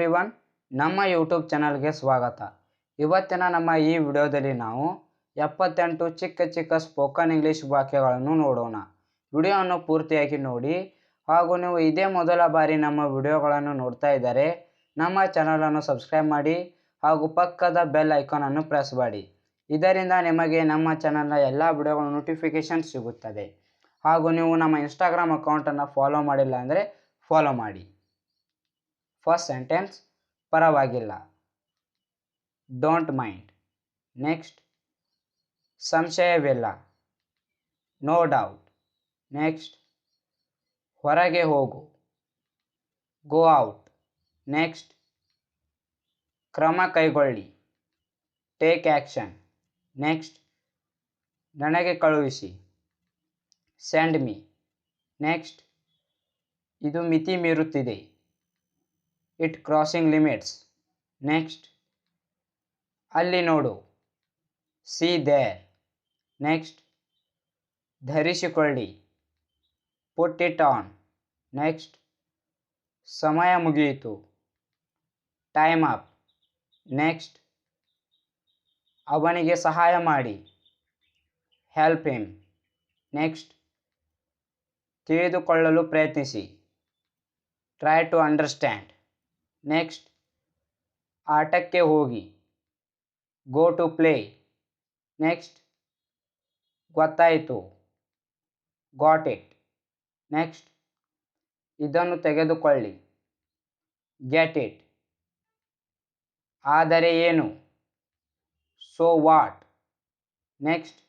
Everyone, ನಮ್ಮ YouTube ಚಾನಲ್ಗೆ ಸ್ವಾಗತ. ಇವತ್ತಿನ ನಮ್ಮ ಈ ವಿಡಿಯೋದಲ್ಲಿ ನಾವು 78 ಚಿಕ್ಕ ಚಿಕ್ಕ ಸ್ಪೋಕನ್ ಇಂಗ್ಲಿಷ್ ವಾಕ್ಯಗಳನ್ನು ನೋಡೋಣ. ವಿಡಿಯೋವನ್ನು ಪೂರ್ತಿಯಾಗಿ ನೋಡಿ. ಹಾಗೂ ನೀವು ಇದೇ ಮೊದಲ ಬಾರಿ ನಮ್ಮ ವಿಡಿಯೋಗಳನ್ನು ನೋಡ್ತಾ ಇದ್ದರೆ ನಮ್ಮ ಚಾನಲನ್ನು ಸಬ್ಸ್ಕ್ರೈಬ್ ಮಾಡಿ ಹಾಗೂ ಪಕ್ಕದ ಬೆಲ್ ಐಕಾನನ್ನು ಪ್ರೆಸ್ ಮಾಡಿ. ಇದರಿಂದ ನಿಮಗೆ ನಮ್ಮ ಚಾನಲ್ನ ಎಲ್ಲ ವಿಡಿಯೋಗಳ ನೋಟಿಫಿಕೇಷನ್ ಸಿಗುತ್ತದೆ. ಹಾಗೂ ನೀವು ನಮ್ಮ ಇನ್ಸ್ಟಾಗ್ರಾಮ್ ಅಕೌಂಟನ್ನು ಫಾಲೋ ಮಾಡಿಲ್ಲ ಅಂದರೆ ಫಾಲೋ ಮಾಡಿ. ಫಸ್ಟ್ ಸೆಂಟೆನ್ಸ್, ಪರವಾಗಿಲ್ಲ, ಡೋಂಟ್ ಮೈಂಡ್. ನೆಕ್ಸ್ಟ್, ಸಂಶಯವಿಲ್ಲ, ನೋ ಡೌಟ್. ನೆಕ್ಸ್ಟ್, ಹೊರಗೆ ಹೋಗು, ಗೋ ಔಟ್. ನೆಕ್ಸ್ಟ್, ಕ್ರಮ ಕೈಗೊಳ್ಳಿ, ಟೇಕ್ ಆ್ಯಕ್ಷನ್. ನೆಕ್ಸ್ಟ್, ನನಗೆ ಕಳುಹಿಸಿ, ಸೆಂಡ್ ಮೀ. ನೆಕ್ಸ್ಟ್, ಇದು ಮಿತಿ ಮೀರುತ್ತಿದೆ, ಇಟ್ ಕ್ರಾಸಿಂಗ್ ಲಿಮಿಟ್ಸ್. ನೆಕ್ಸ್ಟ್, ಅಲ್ಲಿ ನೋಡು, ಸಿ ದೇರ್. ನೆಕ್ಸ್ಟ್, ಧರಿಸಿಕೊಳ್ಳಿ, ಪುಟ್ ಇಟ್ ಆನ್. ನೆಕ್ಸ್ಟ್, ಸಮಯ ಮುಗಿಯಿತು, ಟೈಮ್ ಅಪ್. ನೆಕ್ಸ್ಟ್, ಅವನಿಗೆ ಸಹಾಯ ಮಾಡಿ, ಹೆಲ್ಪ್ ಹಿಮ್. ನೆಕ್ಸ್ಟ್, ತಿಳಿದುಕೊಳ್ಳಲು ಪ್ರಯತ್ನಿಸಿ, ಟ್ರೈ ಟು ಅಂಡರ್ಸ್ಟ್ಯಾಂಡ್. ನೆಕ್ಸ್ಟ್, ಆಟಕ್ಕೆ ಹೋಗಿ, ಗೋ ಟು ಪ್ಲೇ. ನೆಕ್ಸ್ಟ್, ಗೊತ್ತಾಯಿತು, ಗಾಟ್ ಇಟ್. ನೆಕ್ಸ್ಟ್, ಇದನ್ನು ತೆಗೆದುಕೊಳ್ಳಿ, ಗೆಟ್ ಇಟ್. ಆದರೆ ಏನು, ಸೋ ವಾಟ್. ನೆಕ್ಸ್ಟ್,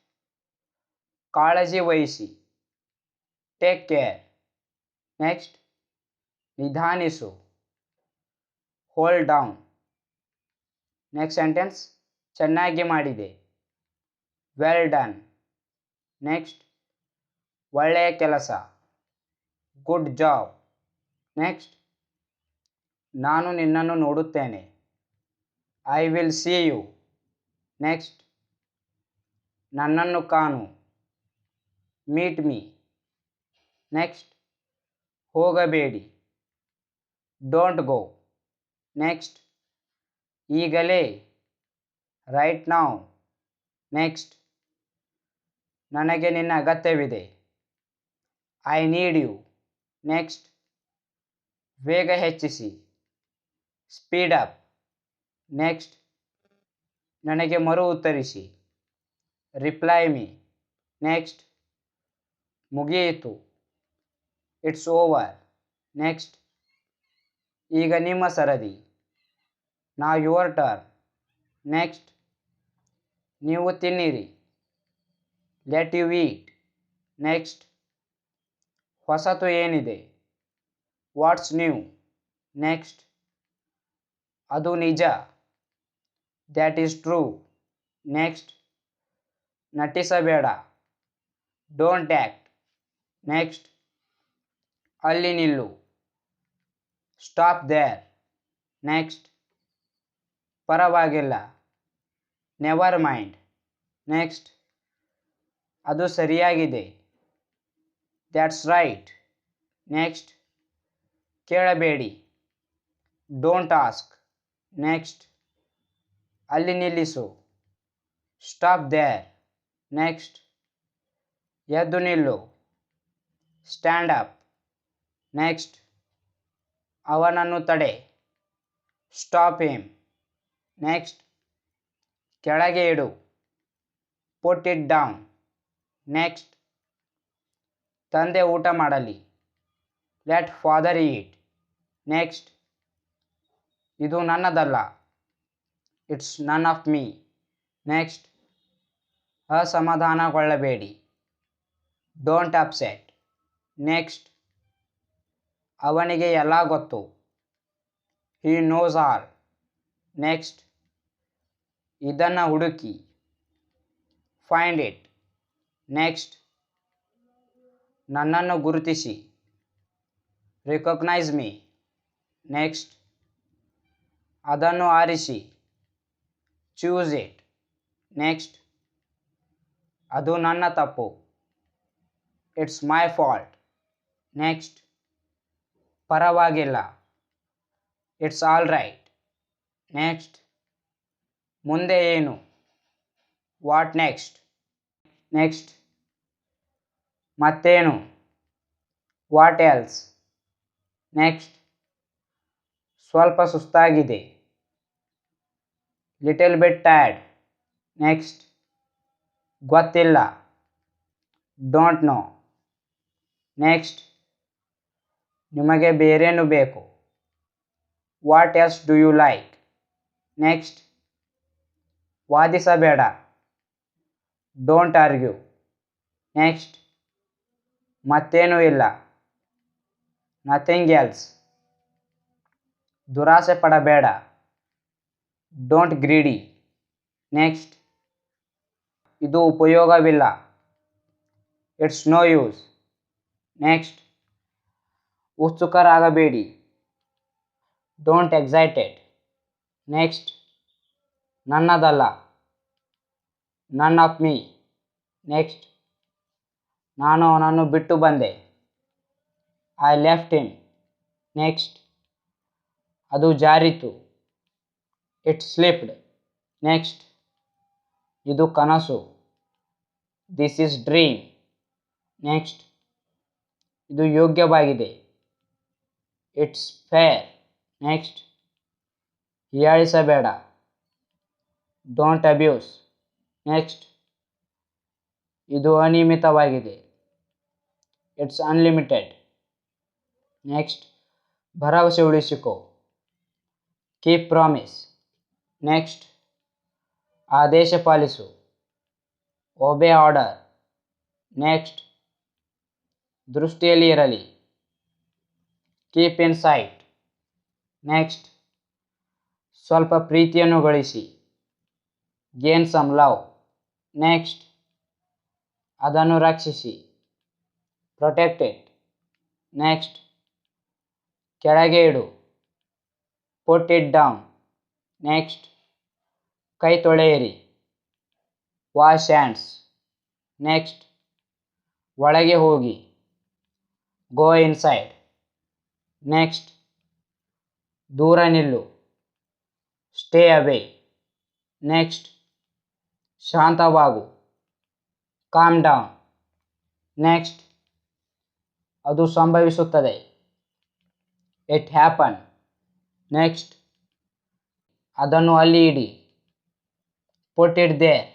ಕಾಳಜಿ ವಹಿಸಿ, ಟೇಕ್ ಕೇರ್. ನೆಕ್ಸ್ಟ್, ನಿಧಾನಿಸು, ಹೋಲ್ಡ್ ಡೌನ್. ನೆಕ್ಸ್ಟ್ ಸೆಂಟೆನ್ಸ್, ಚೆನ್ನಾಗಿ ಮಾಡಿದೆ, ವೆಲ್ ಡನ್. ನೆಕ್ಸ್ಟ್, ಒಳ್ಳೆಯ ಕೆಲಸ, ಗುಡ್ ಜಾಬ್. ನೆಕ್ಸ್ಟ್, ನಾನು ನಿನ್ನನ್ನು ನೋಡುತ್ತೇನೆ, I will see you. Next, ನನ್ನನ್ನು ಕಾಣು, ಮೀಟ್ ಮೀ. ನೆಕ್ಸ್ಟ್, ಹೋಗಬೇಡಿ, ಡೋಂಟ್ ಗೋ. ನೆಕ್ಸ್ಟ್, ಈಗಲೇ, ರೈಟ್ ನೌ. ನೆಕ್ಸ್ಟ್, ನನಗೆ ನಿನ್ನ ಅಗತ್ಯವಿದೆ, ಐ ನೀಡ್ ಯು. ನೆಕ್ಸ್ಟ್, ವೇಗ ಹೆಚ್ಚಿಸಿ, ಸ್ಪೀಡ್ ಅಪ್. ನೆಕ್ಸ್ಟ್, ನನಗೆ ಮರು ಉತ್ತರಿಸಿ, ರಿಪ್ಲೈ ಮೀ. ನೆಕ್ಸ್ಟ್, ಮುಗಿಯಿತು, ಇಟ್ಸ್ ಓವರ್. ನೆಕ್ಸ್ಟ್, ಈಗ ನಿಮ್ಮ ಸರದಿ, ನೌ ಯುವರ್ ಟರ್ನ್. ನೆಕ್ಸ್ಟ್, ನೀವು ತಿನ್ನಿರಿ, ಲೆಟ್ ಯು ಈಟ್. ನೆಕ್ಸ್ಟ್, ಹೊಸತು ಏನಿದೆ, ವಾಟ್ಸ್ ನ್ಯೂ. ನೆಕ್ಸ್ಟ್, ಅದು ನಿಜ, ದ್ಯಾಟ್ ಈಸ್ ಟ್ರೂ. ನೆಕ್ಸ್ಟ್, ನಟಿಸಬೇಡ, ಡೋಂಟ್ ಆ್ಯಕ್ಟ್. ನೆಕ್ಸ್ಟ್, ಅಲ್ಲಿ ನಿಲ್ಲು, ಸ್ಟಾಪ್ ದೇರ್. ನೆಕ್ಸ್ಟ್, ಪರವಾಗಿಲ್ಲ, ನೆವರ್ ಮೈಂಡ್. ನೆಕ್ಸ್ಟ್, ಅದು ಸರಿಯಾಗಿದೆ, ದ್ಯಾಟ್ಸ್ ರೈಟ್. ನೆಕ್ಸ್ಟ್, ಕೇಳಬೇಡಿ, ಡೋಂಟ್ ಆಸ್ಕ್. ನೆಕ್ಸ್ಟ್, ಅಲ್ಲಿ ನಿಲ್ಲಿಸು, ಸ್ಟಾಪ್ ದೇರ್. ನೆಕ್ಸ್ಟ್, ಎದ್ದು ನಿಲ್ಲು, ಸ್ಟ್ಯಾಂಡ್ ಅಪ್. ನೆಕ್ಸ್ಟ್, ಅವನನ್ನು ತಡೆ, ಸ್ಟಾಪ್ ಹಿಮ್. ನೆಕ್ಸ್ಟ್, ಕೆಳಗೆ ಇಡು, ಪುಟ್ ಇಟ್ ಡೌನ್. ನೆಕ್ಸ್ಟ್, ತಂದೆ ಊಟ ಮಾಡಲಿ, ಲೆಟ್ ಫಾದರ್ ಈಟ್. ನೆಕ್ಸ್ಟ್, ಇದು ನನ್ನದಲ್ಲ, it's none of me. Next, ಅಸಮಾಧಾನಗೊಳ್ಳಬೇಡಿ, ಡೋಂಟ್ ಅಪ್ಸೆಟ್. ನೆಕ್ಸ್ಟ್, ಅವನಿಗೆ ಎಲ್ಲ ಗೊತ್ತು, ಹಿ ನೋಸ್ ಆಲ್. ನೆಕ್ಸ್ಟ್, ಇದನ್ನು ಹುಡುಕಿ, ಫೈಂಡ್ ಇಟ್. ನೆಕ್ಸ್ಟ್, ನನ್ನನ್ನು ಗುರುತಿಸಿ, ರಿಕಗ್ನೈಸ್ ಮೀ. ನೆಕ್ಸ್ಟ್, ಅದನ್ನು ಆರಿಸಿ, ಚೂಸ್ ಇಟ್. ನೆಕ್ಸ್ಟ್, ಅದು ನನ್ನ ತಪ್ಪು, ಇಟ್ಸ್ ಮೈ ಫಾಲ್ಟ್. ನೆಕ್ಸ್ಟ್, ಪರವಾಗಿಲ್ಲ, ಇಟ್ಸ್ ಆಲ್ ರೈಟ್. ನೆಕ್ಸ್ಟ್, ಮುಂದೆ ಏನು? What next? ನೆಕ್ಸ್ಟ್, ಮತ್ತೇನು? What else? ನೆಕ್ಸ್ಟ್, ಸ್ವಲ್ಪ ಸುಸ್ತಾಗಿದೆ. Little bit tired. ನೆಕ್ಸ್ಟ್, ಗೊತ್ತಿಲ್ಲ. Don't know. ನೆಕ್ಸ್ಟ್, ನಿಮಗೆ ಬೇರೇನು ಬೇಕು? What else do you like? Next, ವಾದಿಸಬೇಡ. Don't argue. ನೆಕ್ಸ್ಟ್, ಮತ್ತೇನೂ ಇಲ್ಲ. Nothing else. ದುರಾಸೆ ಪಡಬೇಡ. Don't greedy. ನೆಕ್ಸ್ಟ್, ಇದು ಉಪಯೋಗವಿಲ್ಲ. It's no use. ನೆಕ್ಸ್ಟ್, ಉತ್ಸುಕರಾಗಬೇಡಿ. Don't excited. ನೆಕ್ಸ್ಟ್, ನನ್ನದಲ್ಲ. None of me. ನೆಕ್ಸ್ಟ್, ನಾನು ಅವನನ್ನು ಬಿಟ್ಟು ಬಂದೆ. I left him. ನೆಕ್ಸ್ಟ್, ಅದು ಜಾರಿತು. It slipped. ನೆಕ್ಸ್ಟ್, ಇದು ಕನಸು. This is dream. ನೆಕ್ಸ್ಟ್, ಇದು ಯೋಗ್ಯವಾಗಿದೆ. It's fair. ನೆಕ್ಸ್ಟ್, ಹೀಯಾಳಿಸಬೇಡ. Don't abuse. ನೆಕ್ಸ್ಟ್, ಇದು ಅನಿಯಮಿತವಾಗಿದೆ. It's unlimited. ನೆಕ್ಸ್ಟ್, ಭರವಸೆ ಉಳಿಸಿಕೊ. Keep promise. ನೆಕ್ಸ್ಟ್, ಆದೇಶ ಪಾಲಿಸು. ಒಬೆ ಆರ್ಡರ್. ನೆಕ್ಸ್ಟ್, ದೃಷ್ಟಿಯಲ್ಲಿ ಇರಲಿ. Keep in site. ನೆಕ್ಸ್ಟ್, ಸ್ವಲ್ಪ ಪ್ರೀತಿಯನ್ನು ಗಳಿಸಿ. Gain some love. ನೆಕ್ಸ್ಟ್, ಅದನ್ನು ರಕ್ಷಿಸಿ. Protect it. ನೆಕ್ಸ್ಟ್, ಕೆಳಗೆ ಇಡು. Put it down. ನೆಕ್ಸ್ಟ್, ಕೈ ತೊಳೆಯಿರಿ. Wash hands. ನೆಕ್ಸ್ಟ್, ಒಳಗೆ ಹೋಗಿ. Go inside. ನೆಕ್ಸ್ಟ್, ದೂರ ನಿಲ್ಲು. Stay away. ನೆಕ್ಸ್ಟ್, ಶಾಂತವಾಗು. Calm down. ನೆಕ್ಸ್ಟ್, ಅದು ಸಂಭವಿಸುತ್ತದೆ. It happen. ನೆಕ್ಸ್ಟ್, ಅದನ್ನು ಅಲ್ಲಿ ಇಡಿ. Put it there.